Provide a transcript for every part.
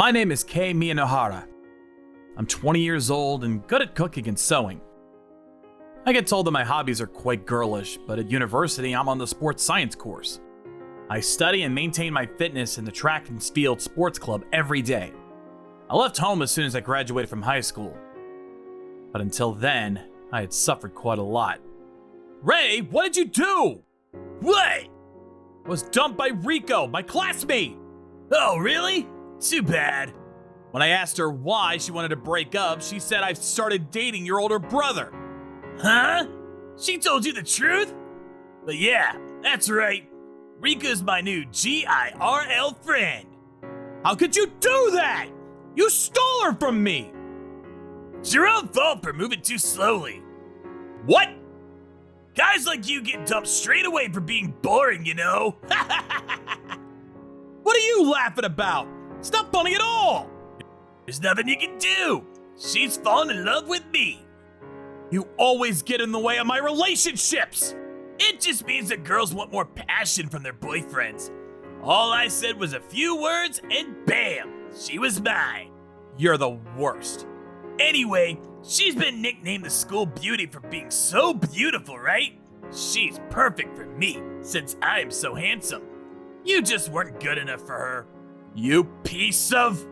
My name is Kei Miyanohara. I'm 20 years old and good at cooking and sewing. I get told that my hobbies are quite girlish, but at university I'm on the sports science course. I study and maintain my fitness in the track and field sports club every day. I left home as soon as I graduated from high school. But until then, I had suffered quite a lot. Ray, what did you do? What? I was dumped by Rico, my classmate. Oh, really? Too bad. When I asked her why she wanted to break up, she said I've started dating your older brother. Huh? She told you the truth? But yeah, that's right. Rika's my new GIRL friend. How could you do that? You stole her from me. It's your own fault for moving too slowly. What? Guys like you get dumped straight away for being boring, you know? What are you laughing about? It's not funny at all. There's nothing you can do. She's fallen in love with me. You always get in the way of my relationships. It just means that girls want more passion from their boyfriends. All I said was a few words and bam, she was mine. You're the worst. Anyway, she's been nicknamed the school beauty for being so beautiful, right? She's perfect for me since I'm so handsome. You just weren't good enough for her. You piece of...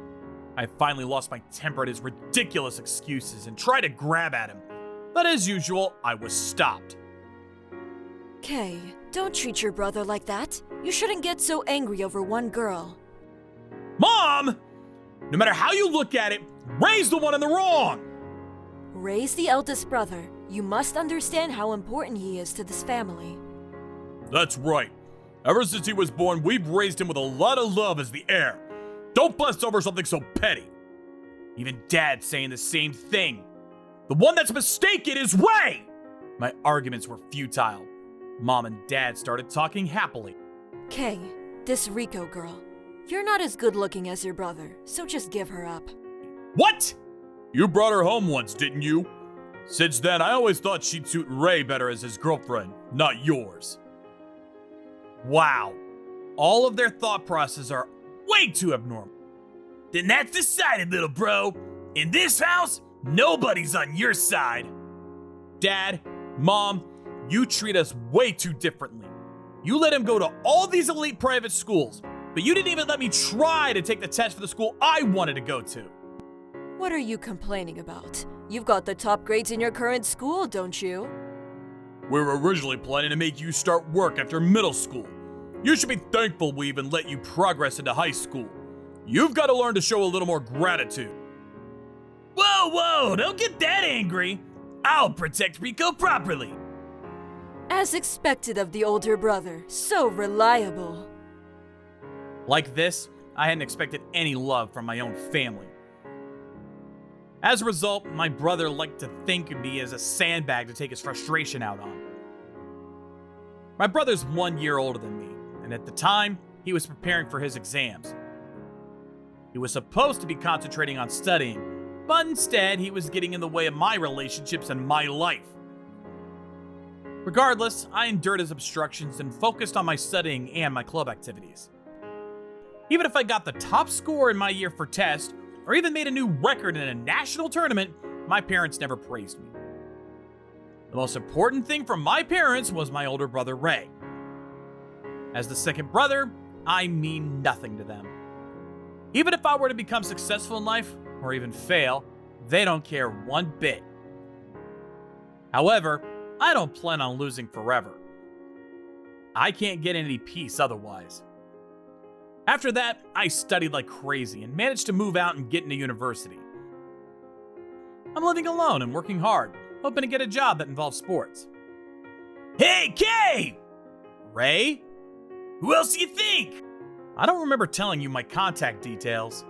I finally lost my temper at his ridiculous excuses and tried to grab at him. But as usual, I was stopped. Kei, don't treat your brother like that. You shouldn't get so angry over one girl. Mom! No matter how you look at it, Ray's the one in the wrong! Ray's the eldest brother. You must understand how important he is to this family. That's right. Ever since he was born, we've raised him with a lot of love as the heir. Don't fuss over something so petty. Even Dad's saying the same thing. The one that's mistaken is Ray! My arguments were futile. Mom and Dad started talking happily. Kei, this Rico girl. You're not as good looking as your brother, so just give her up. What? You brought her home once, didn't you? Since then, I always thought she'd suit Ray better as his girlfriend, not yours. Wow. All of their thought processes are way too abnormal. Then that's decided, little bro. In this house, nobody's on your side. Dad, Mom, you treat us way too differently. You let him go to all these elite private schools, but you didn't even let me try to take the test for the school I wanted to go to. What are you complaining about? You've got the top grades in your current school, don't you? We were originally planning to make you start work after middle school. You should be thankful we even let you progress into high school. You've got to learn to show a little more gratitude. Whoa, don't get that angry. I'll protect Rico properly. As expected of the older brother, so reliable. Like this, I hadn't expected any love from my own family. As a result, my brother liked to think of me as a sandbag to take his frustration out on. My brother's 1 year older than me, and at the time, he was preparing for his exams. He was supposed to be concentrating on studying, but instead he was getting in the way of my relationships and my life. Regardless, I endured his obstructions and focused on my studying and my club activities. Even if I got the top score in my year for tests, or even made a new record in a national tournament, my parents never praised me. The most important thing from my parents was my older brother Ray. As the second brother, I mean nothing to them. Even if I were to become successful in life, or even fail, they don't care one bit. However, I don't plan on losing forever. I can't get any peace otherwise. After that, I studied like crazy and managed to move out and get into university. I'm living alone and working hard, hoping to get a job that involves sports. Hey, Kei! Ray? Who else do you think? I don't remember telling you my contact details.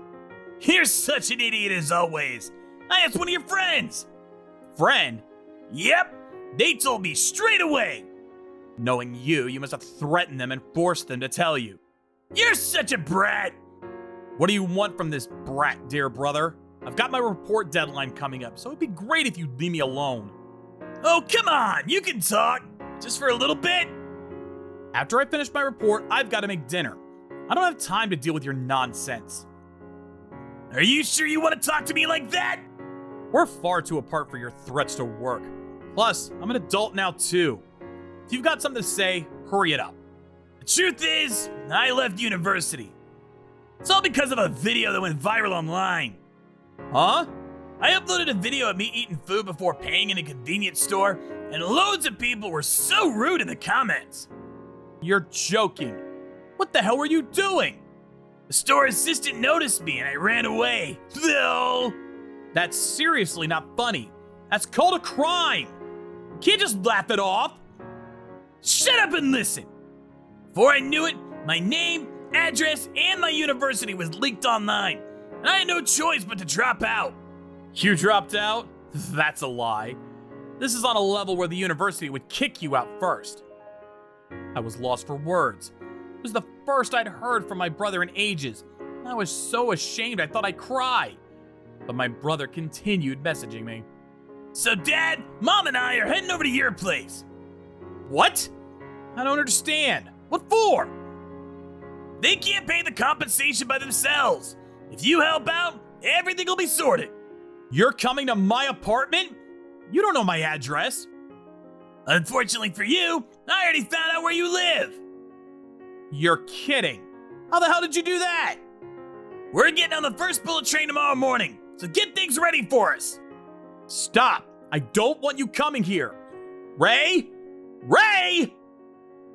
You're such an idiot as always. I asked one of your friends. Friend? Yep, they told me straight away. Knowing you must have threatened them and forced them to tell you. You're such a brat. What do you want from this brat, dear brother? I've got my report deadline coming up, so it'd be great if you'd leave me alone. Oh, come on, you can talk. Just for a little bit. After I finish my report, I've got to make dinner. I don't have time to deal with your nonsense. Are you sure you want to talk to me like that? We're far too apart for your threats to work. Plus, I'm an adult now too. If you've got something to say, hurry it up. The truth is, I left university. It's all because of a video that went viral online. Huh? I uploaded a video of me eating food before paying in a convenience store, and loads of people were so rude in the comments. You're joking. What the hell were you doing? The store assistant noticed me and I ran away. No! That's seriously not funny. That's called a crime. You can't just laugh it off. Shut up and listen. Before I knew it, my name, address, and my university was leaked online, and I had no choice but to drop out. You dropped out? That's a lie. This is on a level where the university would kick you out first. I was lost for words. It was the first I'd heard from my brother in ages. I was so ashamed I thought I'd cry. But my brother continued messaging me. So Dad, Mom, and I are heading over to your place. What? I don't understand. What for? They can't pay the compensation by themselves. If you help out, everything will be sorted. You're coming to my apartment? You don't know my address. Unfortunately for you, I already found out where you live. You're kidding. How the hell did you do that? We're getting on the first bullet train tomorrow morning, so get things ready for us. Stop. I don't want you coming here. Ray? Ray!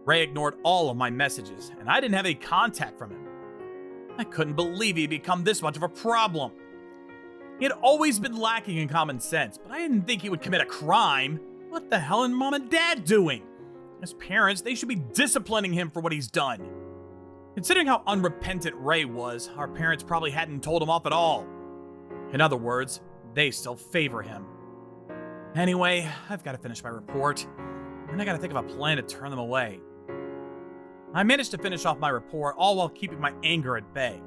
Ray ignored all of my messages, and I didn't have any contact from him. I couldn't believe he'd become this much of a problem. He had always been lacking in common sense, but I didn't think he would commit a crime. What the hell are Mom and Dad doing? As parents, they should be disciplining him for what he's done. Considering how unrepentant Ray was, our parents probably hadn't told him off at all. In other words, they still favor him. Anyway, I've got to finish my report, and I got to think of a plan to turn them away. I managed to finish off my report, all while keeping my anger at bay.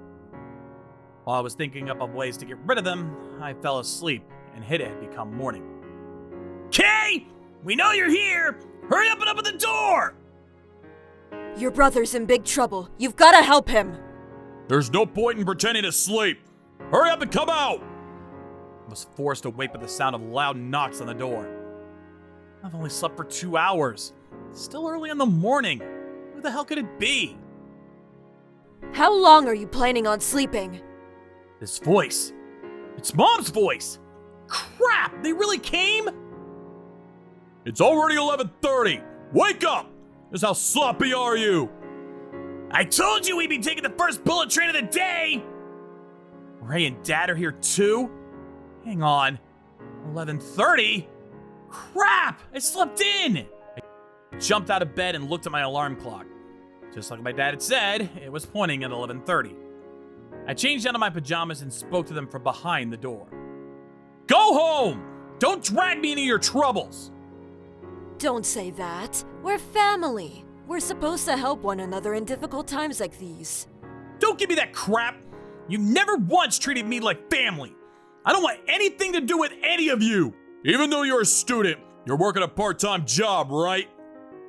While I was thinking up of ways to get rid of them, I fell asleep, and it had become morning. Kay! We know you're here! Hurry up and open the door! Your brother's in big trouble. You've got to help him. There's no point in pretending to sleep. Hurry up and come out! I was forced to wake by the sound of loud knocks on the door. I've only slept for 2 hours. It's still early in the morning. Who the hell could it be? How long are you planning on sleeping? This voice. It's Mom's voice. Crap, they really came? It's already 11:30. Wake up! Just how sloppy are you? I told you we'd be taking the first bullet train of the day! Ray and Dad are here too? Hang on. 11:30? Crap! I slept in! I jumped out of bed and looked at my alarm clock. Just like my dad had said, it was pointing at 11:30. I changed out of my pajamas and spoke to them from behind the door. Go home! Don't drag me into your troubles! Don't say that. We're family. We're supposed to help one another in difficult times like these. Don't give me that crap! You've never once treated me like family. I don't want anything to do with any of you. Even though you're a student, you're working a part-time job, right?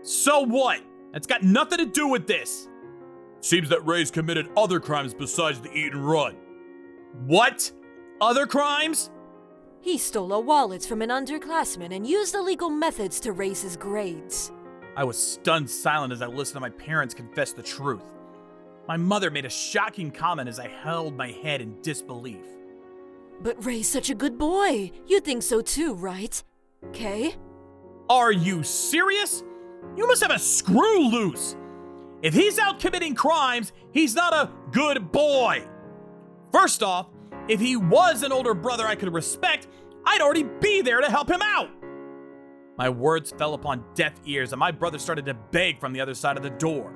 So what? That's got nothing to do with this. Seems that Ray's committed other crimes besides the eat and run. What? Other crimes? He stole wallets from an underclassman and used illegal methods to raise his grades. I was stunned silent as I listened to my parents confess the truth. My mother made a shocking comment as I held my head in disbelief. But Ray's such a good boy. You think so too, right? Kay? Are you serious? You must have a screw loose. If he's out committing crimes, he's not a good boy. First off, if he was an older brother I could respect, I'd already be there to help him out. My words fell upon deaf ears and my brother started to beg from the other side of the door.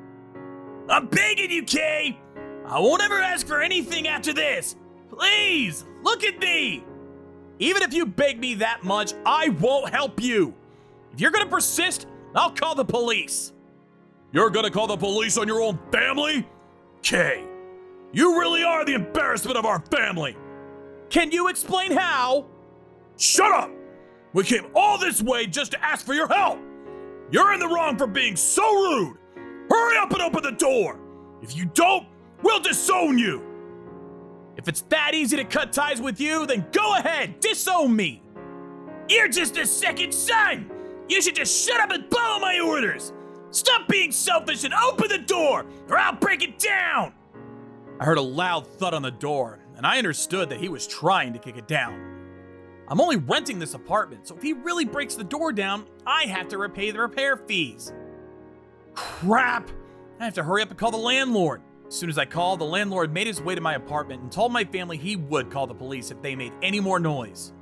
I'm begging you, Kay! I won't ever ask for anything after this. Please, look at me! Even if you beg me that much, I won't help you. If you're gonna persist, I'll call the police. You're gonna call the police on your own family? Kay, you really are the embarrassment of our family. Can you explain how? Shut up! We came all this way just to ask for your help. You're in the wrong for being so rude. Hurry up and open the door. If you don't, we'll disown you. If it's that easy to cut ties with you, then go ahead, disown me. You're just a second son! You should just shut up and follow my orders! Stop being selfish and open the door, or I'll break it down! I heard a loud thud on the door, and I understood that he was trying to kick it down. I'm only renting this apartment, so if he really breaks the door down, I have to repay the repair fees. Crap! I have to hurry up and call the landlord. As soon as I called, the landlord made his way to my apartment and told my family he would call the police if they made any more noise.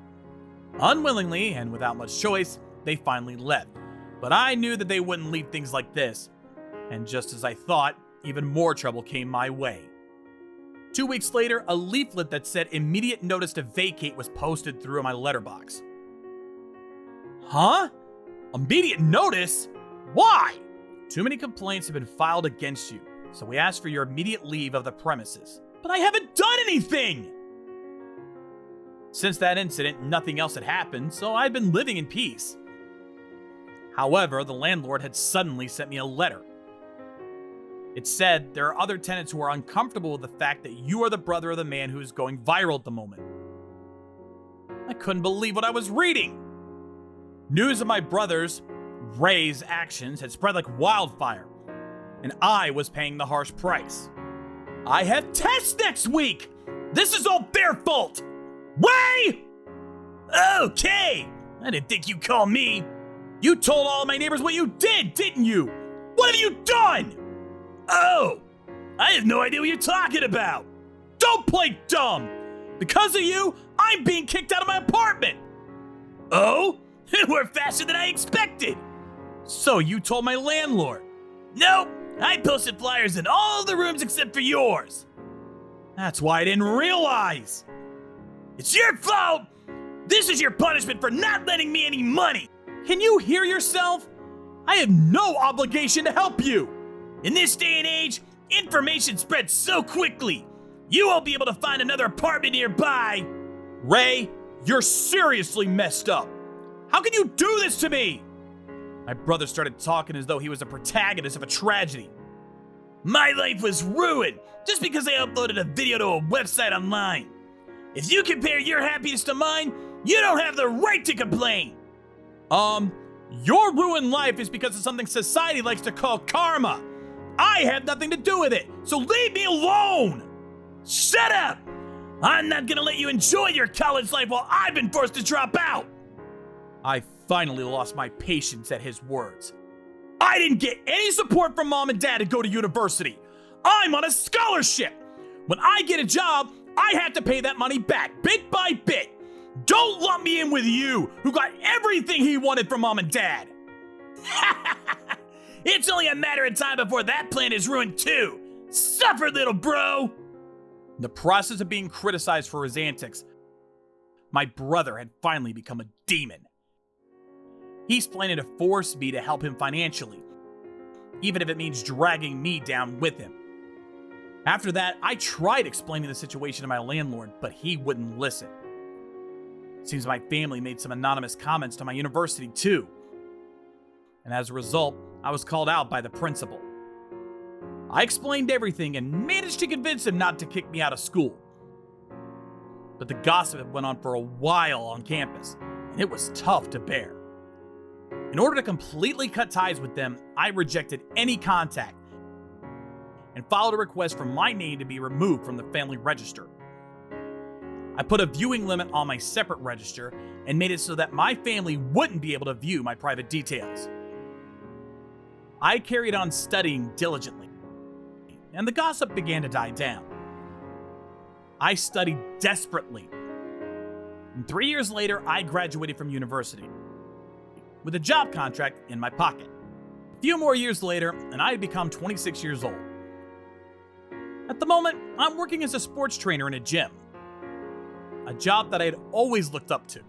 Unwillingly, and without much choice, they finally left. But I knew that they wouldn't leave things like this. And just as I thought, even more trouble came my way. 2 weeks later, a leaflet that said immediate notice to vacate was posted through my letterbox. Huh? Immediate notice? Why? Too many complaints have been filed against you, so we ask for your immediate leave of the premises. But I haven't done anything! Since that incident, nothing else had happened, so I'd been living in peace. However, the landlord had suddenly sent me a letter. It said there are other tenants who are uncomfortable with the fact that you are the brother of the man who is going viral at the moment. I couldn't believe what I was reading. News of my brother's, Ray's, actions had spread like wildfire, and I was paying the harsh price. I have tests next week! This is all their fault! Ray! Okay! I didn't think you'd call me. You told all of my neighbors what you did, didn't you? What have you done? Oh! I have no idea what you're talking about! Don't play dumb! Because of you, I'm being kicked out of my apartment! Oh? We're faster than I expected! So you told my landlord? Nope! I posted flyers in all the rooms except for yours! That's why I didn't realize! It's your fault! This is your punishment for not lending me any money! Can you hear yourself? I have no obligation to help you! In this day and age, information spreads so quickly. You won't be able to find another apartment nearby. Ray, you're seriously messed up. How can you do this to me? My brother started talking as though he was a protagonist of a tragedy. My life was ruined just because I uploaded a video to a website online. If you compare your happiness to mine, you don't have the right to complain. Your ruined life is because of something society likes to call karma. I had nothing to do with it, so leave me alone! Shut up! I'm not gonna let you enjoy your college life while I've been forced to drop out! I finally lost my patience at his words. I didn't get any support from mom and dad to go to university. I'm on a scholarship. When I get a job, I have to pay that money back, bit by bit. Don't lump me in with you, who got everything he wanted from mom and dad. It's only a matter of time before that plan is ruined too. Suffer, little bro! In the process of being criticized for his antics, my brother had finally become a demon. He's planning to force me to help him financially, even if it means dragging me down with him. After that, I tried explaining the situation to my landlord, but he wouldn't listen. Seems my family made some anonymous comments to my university too. And as a result, I was called out by the principal. I explained everything and managed to convince him not to kick me out of school. But the gossip went on for a while on campus, and it was tough to bear. In order to completely cut ties with them, I rejected any contact and filed a request for my name to be removed from the family register. I put a viewing limit on my separate register and made it so that my family wouldn't be able to view my private details. I carried on studying diligently, and the gossip began to die down. I studied desperately, and 3 years later, I graduated from university with a job contract in my pocket. A few more years later, and I had become 26 years old. At the moment, I'm working as a sports trainer in a gym, a job that I had always looked up to.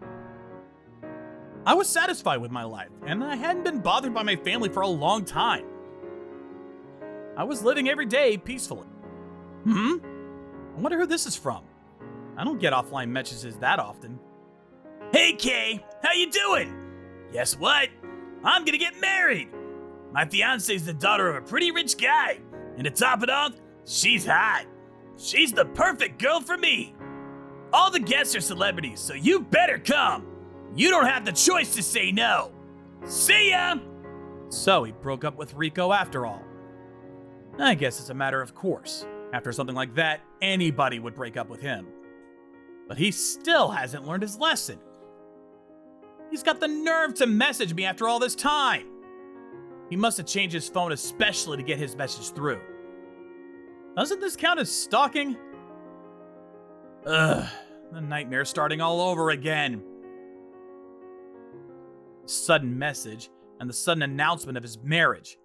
I was satisfied with my life, and I hadn't been bothered by my family for a long time. I was living every day peacefully. I wonder who this is from. I don't get offline messages that often. Hey Kay, how you doing? Guess what? I'm gonna get married. My fiance's the daughter of a pretty rich guy, and to top it off, she's hot. She's the perfect girl for me. All the guests are celebrities, so you better come. You don't have the choice to say no. See ya! So he broke up with Rico after all. I guess it's a matter of course. After something like that, anybody would break up with him. But he still hasn't learned his lesson. He's got the nerve to message me after all this time. He must have changed his phone especially to get his message through. Doesn't this count as stalking? Ugh, the nightmare's starting all over again. Sudden message and the sudden announcement of his marriage.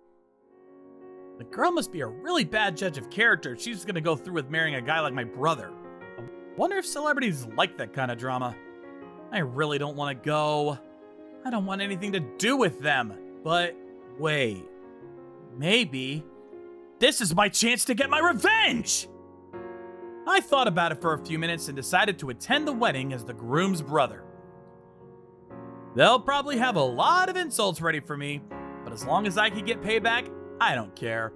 The girl must be a really bad judge of character if she's gonna go through with marrying a guy like my brother. I wonder if celebrities like that kind of drama. I really don't want to go. I don't want anything to do with them. But wait, maybe this is my chance to get my revenge! I thought about it for a few minutes and decided to attend the wedding as the groom's brother. They'll probably have a lot of insults ready for me, but as long as I can get payback, I don't care.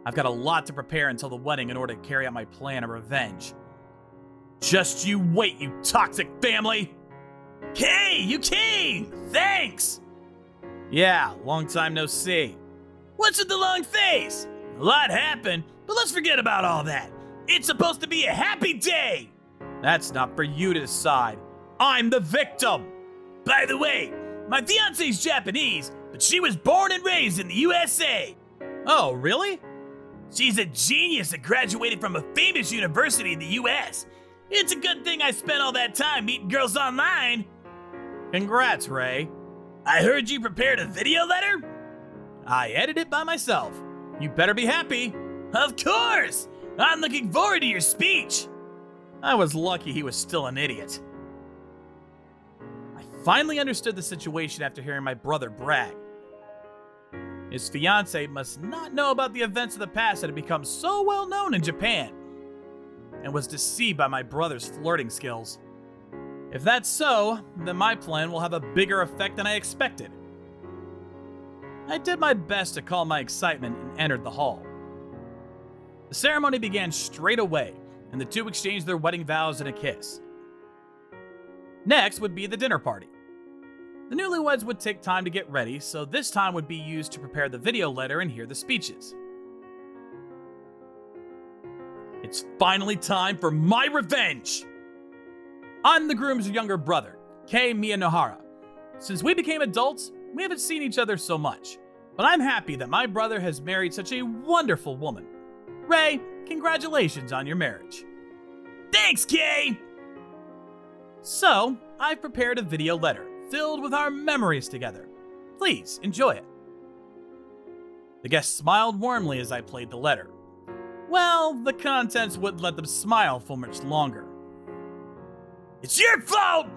I've got a lot to prepare until the wedding in order to carry out my plan of revenge. Just you wait, you toxic family! Hey, you came! Thanks! Yeah, long time no see. What's with the long face? A lot happened, but let's forget about all that. It's supposed to be a happy day! That's not for you to decide. I'm the victim! By the way, my fiance's Japanese, but she was born and raised in the USA. Oh, really? She's a genius that graduated from a famous university in the US. It's a good thing I spent all that time meeting girls online. Congrats, Ray. I heard you prepared a video letter? I edited it by myself. You better be happy. Of course! I'm looking forward to your speech. I was lucky he was still an idiot. I finally understood the situation after hearing my brother brag. His fiancée must not know about the events of the past that had become so well known in Japan, and was deceived by my brother's flirting skills. If that's so, then my plan will have a bigger effect than I expected. I did my best to calm my excitement and entered the hall. The ceremony began straight away, and the two exchanged their wedding vows and a kiss. Next would be the dinner party. The newlyweds would take time to get ready, so this time would be used to prepare the video letter and hear the speeches. It's finally time for my revenge! I'm the groom's younger brother, Kei Miyanohara. Since we became adults, we haven't seen each other so much, but I'm happy that my brother has married such a wonderful woman. Ray, congratulations on your marriage. Thanks, Kei! So, I've prepared a video letter filled with our memories together. Please enjoy it. The guests smiled warmly as I played the letter. Well, the contents wouldn't let them smile for much longer. It's your fault!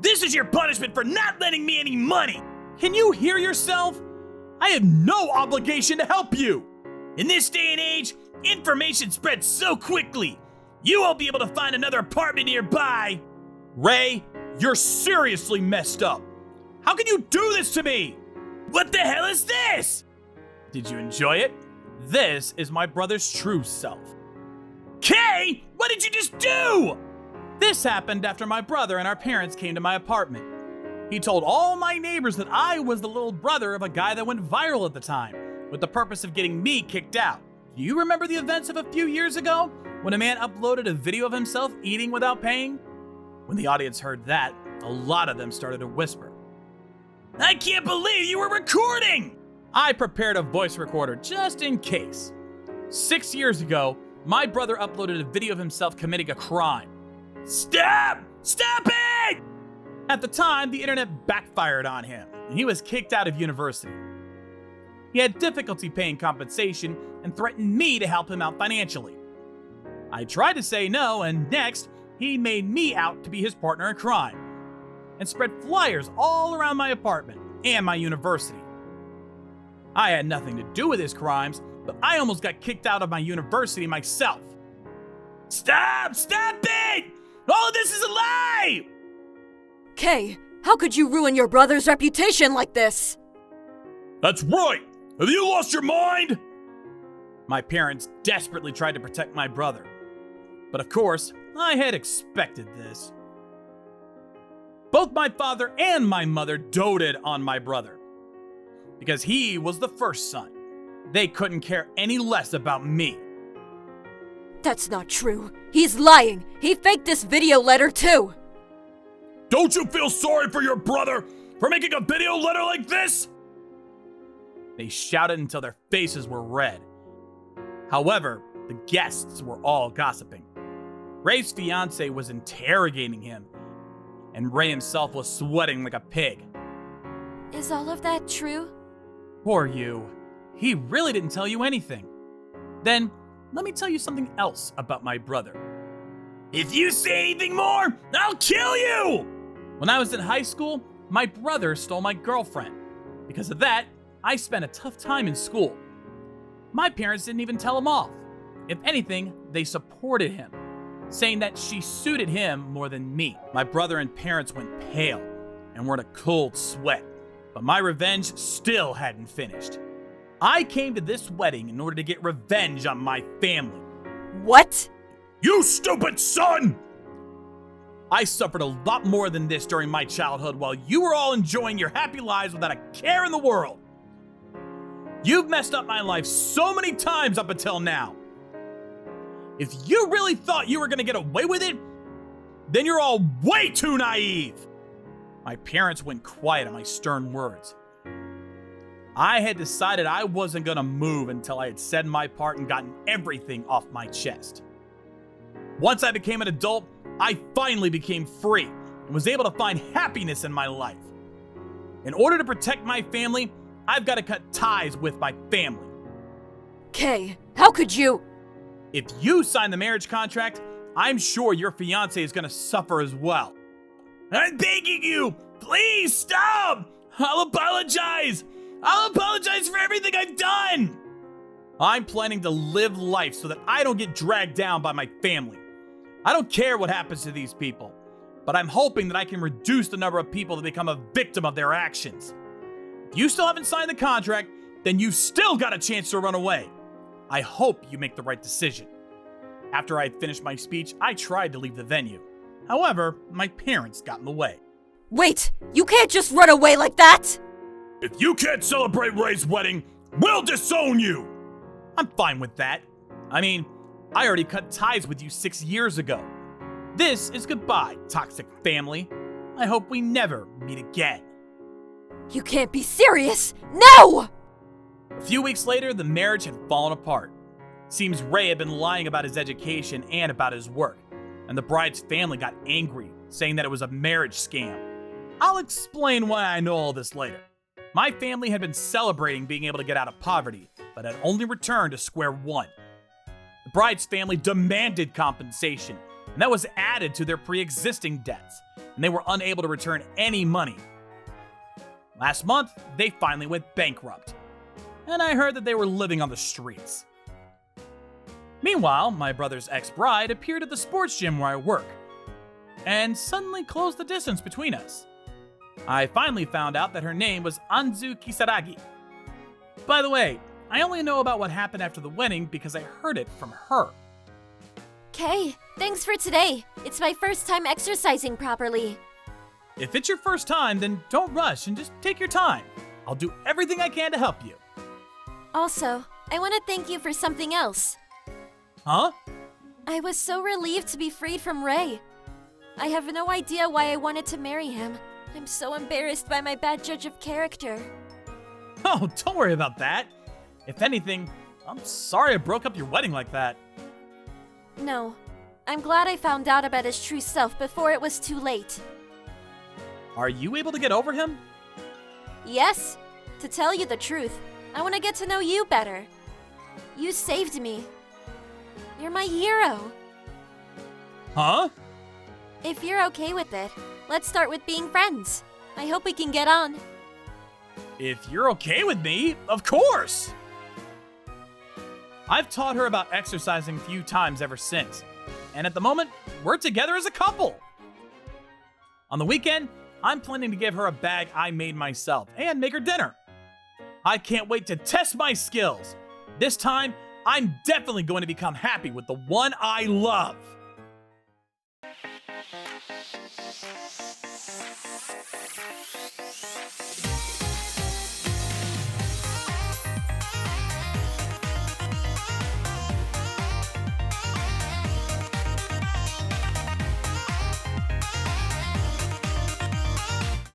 This is your punishment for not lending me any money! Can you hear yourself? I have no obligation to help you! In this day and age, information spreads so quickly. You won't be able to find another apartment nearby. Ray, you're seriously messed up. How can you do this to me? What the hell is this? Did you enjoy it? This is my brother's true self. Kei, what did you just do? This happened after my brother and our parents came to my apartment. He told all my neighbors that I was the little brother of a guy that went viral at the time, with the purpose of getting me kicked out. Do you remember the events of a few years ago, when a man uploaded a video of himself eating without paying? When the audience heard that, a lot of them started to whisper. I can't believe you were recording! I prepared a voice recorder just in case. 6 years ago, my brother uploaded a video of himself committing a crime. Stop! Stop it! At the time, the internet backfired on him, and he was kicked out of university. He had difficulty paying compensation and threatened me to help him out financially. I tried to say no, and next, he made me out to be his partner in crime and spread flyers all around my apartment and my university. I had nothing to do with his crimes, but I almost got kicked out of my university myself. Stop! Stop it! All of this is a lie! Kei, how could you ruin your brother's reputation like this? That's right! Have you lost your mind? My parents desperately tried to protect my brother. But of course, I had expected this. Both my father and my mother doted on my brother. Because he was the first son. They couldn't care any less about me. That's not true. He's lying. He faked this video letter too. Don't you feel sorry for your brother for making a video letter like this? They shouted until their faces were red. However, the guests were all gossiping. Ray's fiance was interrogating him, and Ray himself was sweating like a pig. Is all of that true? Poor you. He really didn't tell you anything. Then, let me tell you something else about my brother. If you say anything more, I'll kill you! When I was in high school, my brother stole my girlfriend. Because of that, I spent a tough time in school. My parents didn't even tell him off. If anything, they supported him, saying that she suited him more than me. My brother and parents went pale and were in a cold sweat, but my revenge still hadn't finished. I came to this wedding in order to get revenge on my family. What? You stupid son! I suffered a lot more than this during my childhood while you were all enjoying your happy lives without a care in the world. You've messed up my life so many times up until now. If you really thought you were gonna get away with it, then you're all way too naive. My parents went quiet at my stern words. I had decided I wasn't gonna move until I had said my part and gotten everything off my chest. Once I became an adult, I finally became free and was able to find happiness in my life. In order to protect my family, I've got to cut ties with my family. Kay, how could you? If you sign the marriage contract, I'm sure your fiance is going to suffer as well. I'm begging you! Please stop! I'll apologize! I'll apologize for everything I've done! I'm planning to live life so that I don't get dragged down by my family. I don't care what happens to these people, but I'm hoping that I can reduce the number of people that become a victim of their actions. If you still haven't signed the contract, then you've still got a chance to run away. I hope you make the right decision. After I had finished my speech, I tried to leave the venue. However, my parents got in the way. Wait! You can't just run away like that! If you can't celebrate Ray's wedding, we'll disown you! I'm fine with that. I mean, I already cut ties with you 6 years ago. This is goodbye, toxic family. I hope we never meet again. You can't be serious! No! A few weeks later, the marriage had fallen apart. Seems Ray had been lying about his education and about his work, and the bride's family got angry, saying that it was a marriage scam. I'll explain why I know all this later. My family had been celebrating being able to get out of poverty, but had only returned to square one. The bride's family demanded compensation, and that was added to their pre-existing debts, and they were unable to return any money. Last month, they finally went bankrupt, and I heard that they were living on the streets. Meanwhile, my brother's ex-bride appeared at the sports gym where I work, and suddenly closed the distance between us. I finally found out that her name was Anzu Kisaragi. By the way, I only know about what happened after the wedding because I heard it from her. Kay, thanks for today. It's my first time exercising properly. If it's your first time, then don't rush and just take your time. I'll do everything I can to help you. Also, I want to thank you for something else. Huh? I was so relieved to be freed from Ray. I have no idea why I wanted to marry him. I'm so embarrassed by my bad judge of character. Oh, don't worry about that. If anything, I'm sorry I broke up your wedding like that. No, I'm glad I found out about his true self before it was too late. Are you able to get over him? Yes, to tell you the truth, I want to get to know you better. You saved me. You're my hero. Huh? If you're okay with it, let's start with being friends. I hope we can get on. If you're okay with me, of course! I've taught her about exercising a few times ever since, and at the moment, we're together as a couple. On the weekend, I'm planning to give her a bag I made myself and make her dinner. I can't wait to test my skills. This time, I'm definitely going to become happy with the one I love.